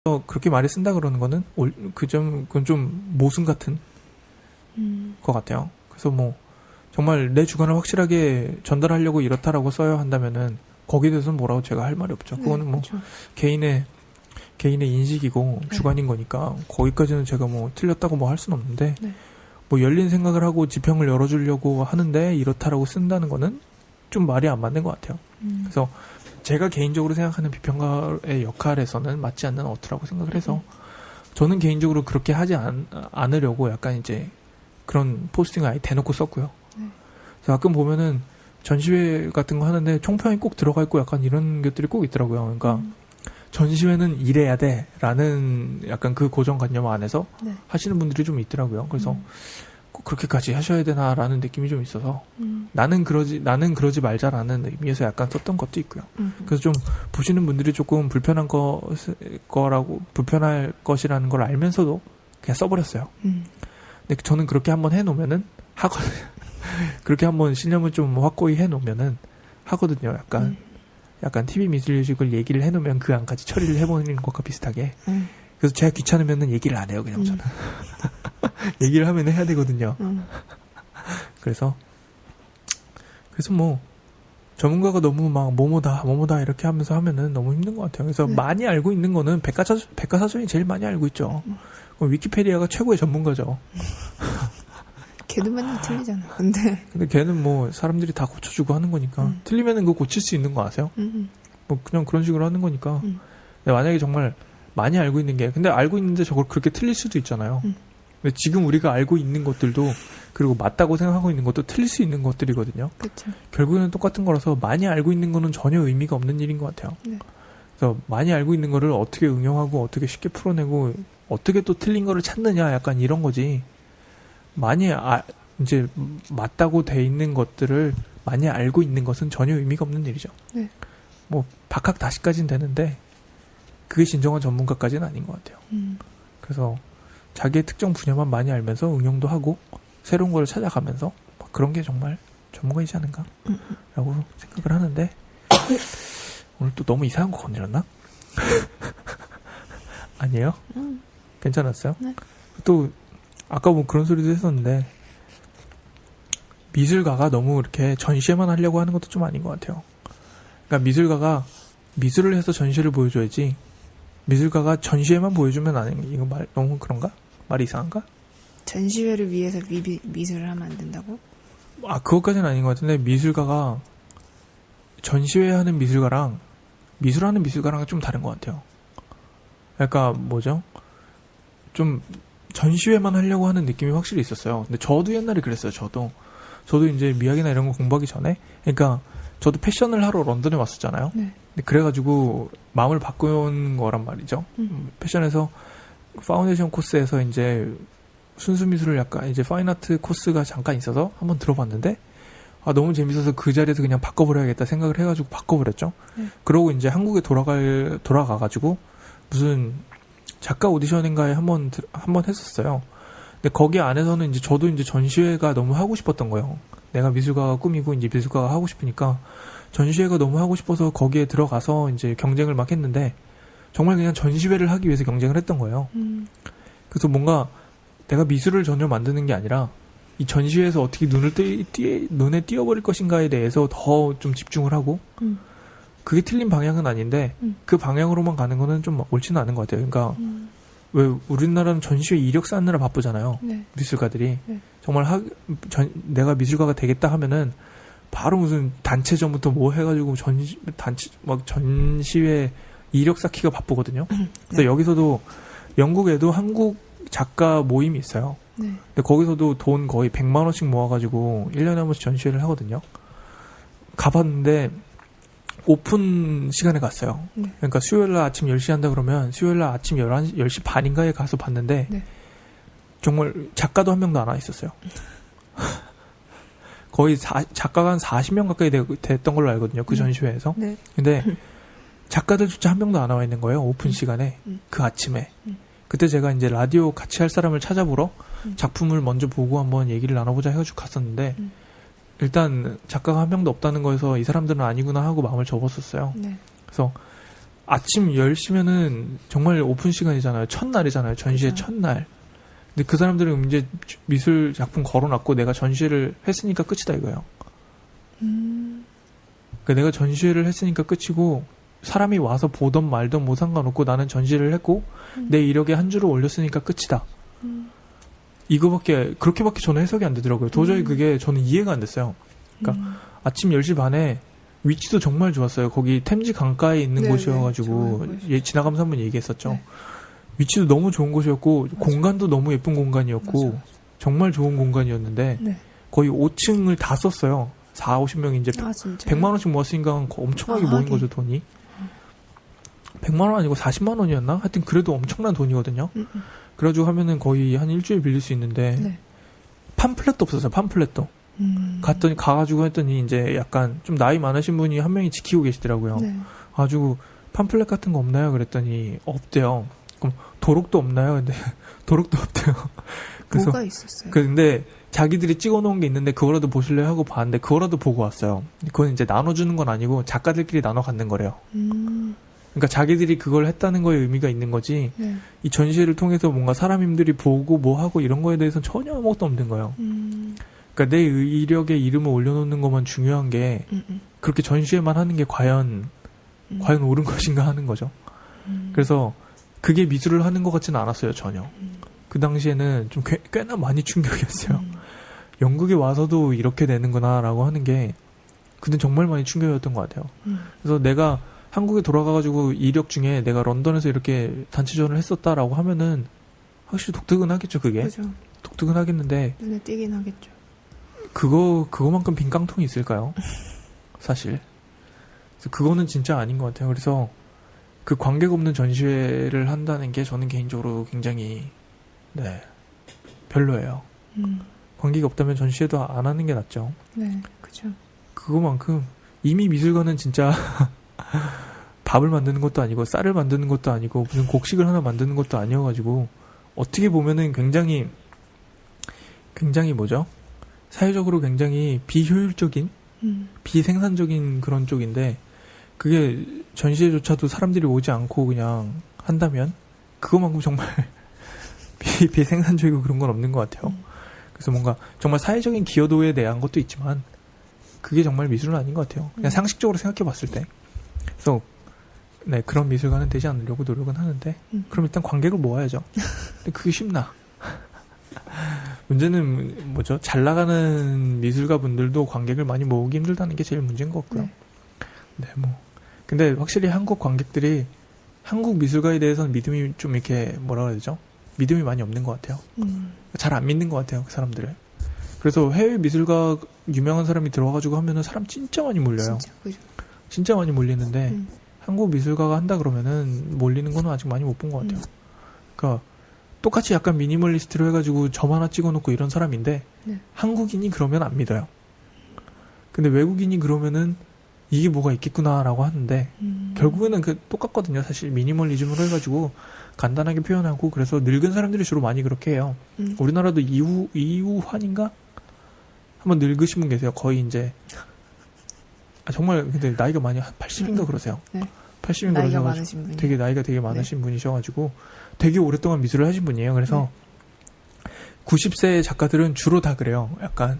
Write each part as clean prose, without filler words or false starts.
그렇게 말을 쓴다 그러는 거는 그건 좀 모순 같은 것 같아요. 그래서 뭐 정말 내 주관을 확실하게 전달하려고 이렇다라고 써야 한다면은 거기에 대해서는 뭐라고 제가 할 말이 없죠. 그거는 뭐 그렇죠. 개인의 인식이고 주관인 거니까 거기까지는 제가 뭐 틀렸다고 뭐 할 수는 없는데 뭐 열린 생각을 하고 지평을 열어주려고 하는데 이렇다라고 쓴다는 거는 좀 말이 안 맞는 것 같아요. 그래서 제가 개인적으로 생각하는 비평가의 역할에서는 맞지 않는 어투라고 생각을 해서 저는 개인적으로 그렇게 하지 않으려고 약간 이제 그런 포스팅을 아예 대놓고 썼고요. 그래서 가끔 보면은 전시회 같은 거 하는데 총평이 꼭 들어가 있고 약간 이런 것들이 꼭 있더라고요. 그러니까 전시회는 이래야 돼 라는 약간 그 고정관념 안에서 하시는 분들이 좀 있더라고요. 그래서 꼭 그렇게까지 하셔야 되나라는 느낌이 좀 있어서 나는 그러지 말자라는 의미에서 약간 썼던 것도 있고요. 그래서 좀 보시는 분들이 조금 불편할 것이라는 걸 알면서도 그냥 써버렸어요. 근데 저는 그렇게 한번 해놓으면은 하거든요. 그렇게 한번 신념을 좀 확고히 해놓으면은 하거든요. 약간 TV 미술식을 얘기를 해놓으면 그 안까지 처리를 해버리는 것과 비슷하게. 그래서 제가 귀찮으면은 얘기를 안 해요, 그냥 저는. 얘기를 하면 해야 되거든요. 그래서 뭐, 전문가가 너무 막, 뭐뭐다, 이렇게 하면서 하면은 너무 힘든 것 같아요. 그래서 많이 알고 있는 거는 백과사전이 제일 많이 알고 있죠. 위키페디아가 최고의 전문가죠. 걔도 맨날 틀리잖아, 근데 걔는 뭐, 사람들이 다 고쳐주고 하는 거니까. 틀리면은 그거 고칠 수 있는 거 아세요? 뭐, 그냥 그런 식으로 하는 거니까. 근데 만약에 정말 많이 알고 있는 게, 근데 알고 있는데 저걸 그렇게 틀릴 수도 있잖아요. 근데 지금 우리가 알고 있는 것들도, 그리고 맞다고 생각하고 있는 것도 틀릴 수 있는 것들이거든요. 그쵸. 결국에는 똑같은 거라서 많이 알고 있는 거는 전혀 의미가 없는 일인 것 같아요. 그래서 많이 알고 있는 거를 어떻게 응용하고 어떻게 쉽게 풀어내고 어떻게 또 틀린 거를 찾느냐 약간 이런 거지. 이제 맞다고 돼 있는 것들을 많이 알고 있는 것은 전혀 의미가 없는 일이죠. 뭐 박학다식까지는 되는데 그게 진정한 전문가까지는 아닌 것 같아요. 그래서 자기의 특정 분야만 많이 알면서 응용도 하고 새로운 걸 찾아가면서 그런 게 정말 전문가이지 않은가 라고 생각을 하는데 오늘 또 너무 이상한 거 건드렸나? 아니에요? 괜찮았어요? 또 아까 뭐 그런 소리도 했었는데 미술가가 너무 이렇게 전시회만 하려고 하는 것도 좀 아닌 것 같아요. 그러니까 미술가가 미술을 해서 전시를 보여줘야지 미술가가 전시회만 보여주면 이거 너무 그런가? 말이 이상한가? 전시회를 위해서 미술을 하면 안 된다고? 그것까지는 아닌 것 같은데 미술가가 전시회 하는 미술가랑 미술하는 미술가랑은 좀 다른 것 같아요. 그러니까 뭐죠? 좀 전시회만 하려고 하는 느낌이 확실히 있었어요. 근데 저도 옛날에 그랬어요. 저도 이제 미학이나 이런 거 공부하기 전에 그러니까 저도 패션을 하러 런던에 왔었잖아요. 근데 그래가지고 마음을 바꾼 거란 말이죠. 패션에서 파운데이션 코스에서 이제 순수 미술을 약간 이제 파인아트 코스가 잠깐 있어서 한번 들어봤는데 너무 재밌어서 그 자리에서 그냥 바꿔버려야겠다 생각을 해가지고 바꿔버렸죠. 그러고 이제 한국에 돌아가가지고 무슨 작가 오디션인가에 한번 했었어요. 근데 거기 안에서는 이제 저도 이제 전시회가 너무 하고 싶었던 거예요. 내가 미술가가 꿈이고 이제 미술가가 하고 싶으니까 전시회가 너무 하고 싶어서 거기에 들어가서 이제 경쟁을 막 했는데 정말 그냥 전시회를 하기 위해서 경쟁을 했던 거예요. 그래서 뭔가 내가 미술을 전혀 만드는 게 아니라 이 전시회에서 어떻게 눈에 띄어버릴 것인가에 대해서 더 좀 집중을 하고 그게 틀린 방향은 아닌데 그 방향으로만 가는 거는 좀 옳지는 않은 것 같아요. 그러니까 왜 우리나라는 전시회 이력 쌓느라 바쁘잖아요. 미술가들이. 정말 내가 미술가가 되겠다 하면은 바로 무슨 단체전부터 뭐 해가지고 전시회 이력 쌓기가 바쁘거든요. 그래서 여기서도 영국에도 한국 작가 모임이 있어요. 근데 거기서도 돈 거의 100만 원씩 모아가지고 1년에 한 번씩 전시회를 하거든요. 가봤는데 오픈 시간에 갔어요. 그러니까 수요일날 아침 10시 한다 그러면 수요일날 아침 10시 반인가에 가서 봤는데 정말 작가도 한 명도 안 와 있었어요. 거의 작가가 한 40명 가까이 됐던 걸로 알거든요. 그 전시회에서. 근데 작가들조차 한 명도 안 나와 있는 거예요. 오픈 시간에. 그 아침에. 그때 제가 이제 라디오 같이 할 사람을 찾아보러 작품을 먼저 보고 한번 얘기를 나눠보자 해가지고 갔었는데 일단 작가가 한 명도 없다는 거에서 이 사람들은 아니구나 하고 마음을 접었었어요. 그래서 아침 10시면은 정말 오픈 시간이잖아요. 첫날이잖아요. 전시회 그죠. 첫날. 근데 그 사람들은 이제 미술 작품 걸어놨고 내가 전시회를 했으니까 끝이다 이거예요. 그러니까 내가 전시회를 했으니까 끝이고 사람이 와서 보던 말던 뭐 상관없고 나는 전시회를 했고 내 이력에 한 줄을 올렸으니까 끝이다. 그렇게밖에 저는 해석이 안 되더라고요. 도저히 그게 저는 이해가 안 됐어요. 그러니까 아침 10시 반에 위치도 정말 좋았어요. 거기 템지 강가에 있는 네네, 곳이어가지고 지나가면서 한번 얘기했었죠. 네. 위치도 너무 좋은 곳이었고 공간도 너무 예쁜 공간이었고 맞아. 정말 좋은 공간이었는데 네. 거의 5층을 다 썼어요. 4, 50명 이제 아, 진짜. 100만 원씩 모았으니까 엄청나게 모인 하긴. 거죠, 돈이. 100만 원 아니고 40만 원이었나? 하여튼 그래도 엄청난 돈이거든요. 그래가지고 하면은 거의 한 일주일 빌릴 수 있는데 네. 팜플렛도 없었어요. 팜플렛도. 가가지고 했더니 이제 약간 좀 나이 많으신 분이 한 명이 지키고 계시더라고요. 네. 아주 팜플렛 같은 거 없나요? 그랬더니 없대요. 그럼 도록도 없나요? 근데 도록도 없대요. 그래서 뭐가 있었어요? 근데 자기들이 찍어놓은 게 있는데 그거라도 보실래요? 하고 봤는데 그거라도 보고 왔어요. 그건 이제 나눠주는 건 아니고 작가들끼리 나눠 갖는 거래요. 그러니까 자기들이 그걸 했다는 거에 의미가 있는 거지. 네. 이 전시회를 통해서 뭔가 사람들이 보고 뭐 하고 이런 거에 대해서는 전혀 아무것도 없는 거예요. 그러니까 내 이력에 이름을 올려놓는 것만 중요한 게 그렇게 전시회만 하는 게 과연 옳은 것인가 하는 거죠. 그래서 그게 미술을 하는 것 같지는 않았어요, 전혀. 그 당시에는 좀 꽤나 많이 충격이었어요. 영국에 와서도 이렇게 되는구나라고 하는 게 그때 정말 많이 충격이었던 것 같아요. 그래서 내가 한국에 돌아가가지고 이력 중에 내가 런던에서 이렇게 단체전을 했었다라고 하면은 확실히 독특은 하겠죠, 그게. 그죠. 독특은 하겠는데 눈에 띄긴 하겠죠. 그거만큼 빈 깡통이 있을까요? 사실. 그래서 그거는 진짜 아닌 것 같아요. 그래서 그 관객 없는 전시회를 한다는 게 저는 개인적으로 굉장히 별로예요. 관객이 없다면 전시회도 안 하는 게 낫죠. 네, 그죠. 그거만큼 이미 미술관은 진짜 밥을 만드는 것도 아니고 쌀을 만드는 것도 아니고 무슨 곡식을 하나 만드는 것도 아니어가지고 어떻게 보면은 굉장히 뭐죠? 사회적으로 굉장히 비효율적인 비생산적인 그런 쪽인데 그게 전시회조차도 사람들이 오지 않고 그냥 한다면 그거만큼 정말 비생산적이고 그런 건 없는 것 같아요. 그래서 뭔가 정말 사회적인 기여도에 대한 것도 있지만 그게 정말 미술은 아닌 것 같아요. 그냥 상식적으로 생각해 봤을 때. 그래서 그런 미술관은 되지 않으려고 노력은 하는데 그럼 일단 관객을 모아야죠. 근데 그게 쉽나? 문제는 뭐죠? 잘 나가는 미술가 분들도 관객을 많이 모으기 힘들다는 게 제일 문제인 것 같고요. 근데 확실히 한국 관객들이 한국 미술가에 대해서는 믿음이 좀 이렇게 뭐라 그래야 되죠? 믿음이 많이 없는 것 같아요. 잘 안 믿는 것 같아요, 그 사람들을. 그래서 해외 미술가 유명한 사람이 들어와가지고 하면은 사람 진짜 많이 몰려요. 진짜, 그죠. 진짜 많이 몰리는데 한국 미술가가 한다 그러면은 몰리는 거는 아직 많이 못 본 것 같아요. 그러니까 똑같이 약간 미니멀리스트로 해가지고 점 하나 찍어놓고 이런 사람인데 한국인이 그러면 안 믿어요. 근데 외국인이 그러면은 이게 뭐가 있겠구나라고 하는데 결국에는 똑같거든요. 사실 미니멀리즘으로 해가지고 간단하게 표현하고 그래서 늙은 사람들이 주로 많이 그렇게 해요. 우리나라도 이우환인가? 한번 늙으신 분 계세요. 거의 이제 정말 근데 나이가 많이 한 80인가 그러세요. 네. 80인가 나이가 그러셔가지고 많으신 분이. 되게 나이가 되게 많으신 분이셔가지고 되게 오랫동안 미술을 하신 분이에요. 그래서 90세 작가들은 주로 다 그래요. 약간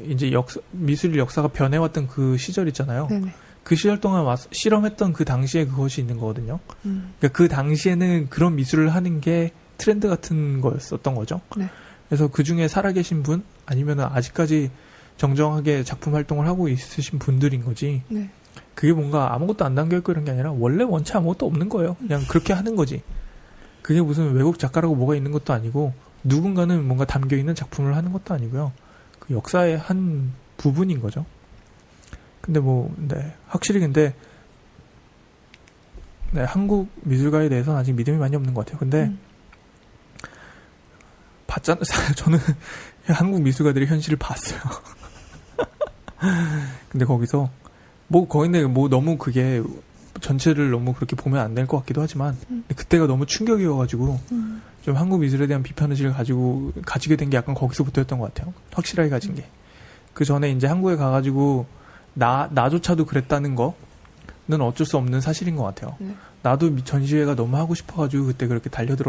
이제 미술 역사가 변해왔던 그 시절 있잖아요. 네네. 그 시절 동안 실험했던 그 당시에 그것이 있는 거거든요. 그러니까 그 당시에는 그런 미술을 하는 게 트렌드 같은 거였었던 거죠. 네. 그래서 그 중에 살아계신 분 아니면은 아직까지 정정하게 작품 활동을 하고 있으신 분들인 거지. 네. 그게 뭔가 아무것도 안 담겨있고 이런 게 아니라 원래 원체 아무것도 없는 거예요. 그냥 그렇게 하는 거지. 그게 무슨 외국 작가라고 뭐가 있는 것도 아니고 누군가는 뭔가 담겨있는 작품을 하는 것도 아니고요. 그 역사의 한 부분인 거죠. 근데 확실히 근데 한국 미술가에 대해서는 아직 믿음이 많이 없는 것 같아요. 근데 저는 한국 미술가들의 현실을 봤어요. 근데 거기서 거긴데 너무 그게 전체를 너무 그렇게 보면 안 될 것 같기도 하지만 근데 그때가 너무 충격이어가지고 좀 한국 미술에 대한 비판의식을 가지게 된 게 약간 거기서부터였던 것 같아요. 확실하게 가진 게. 그 전에 이제 한국에 가가지고 나조차도 그랬다는 거 어쩔 수 없는 사실인 것 같아요. 네. 나도 전시회가 너무 하고 싶어가지고 그때 그렇게 달려들었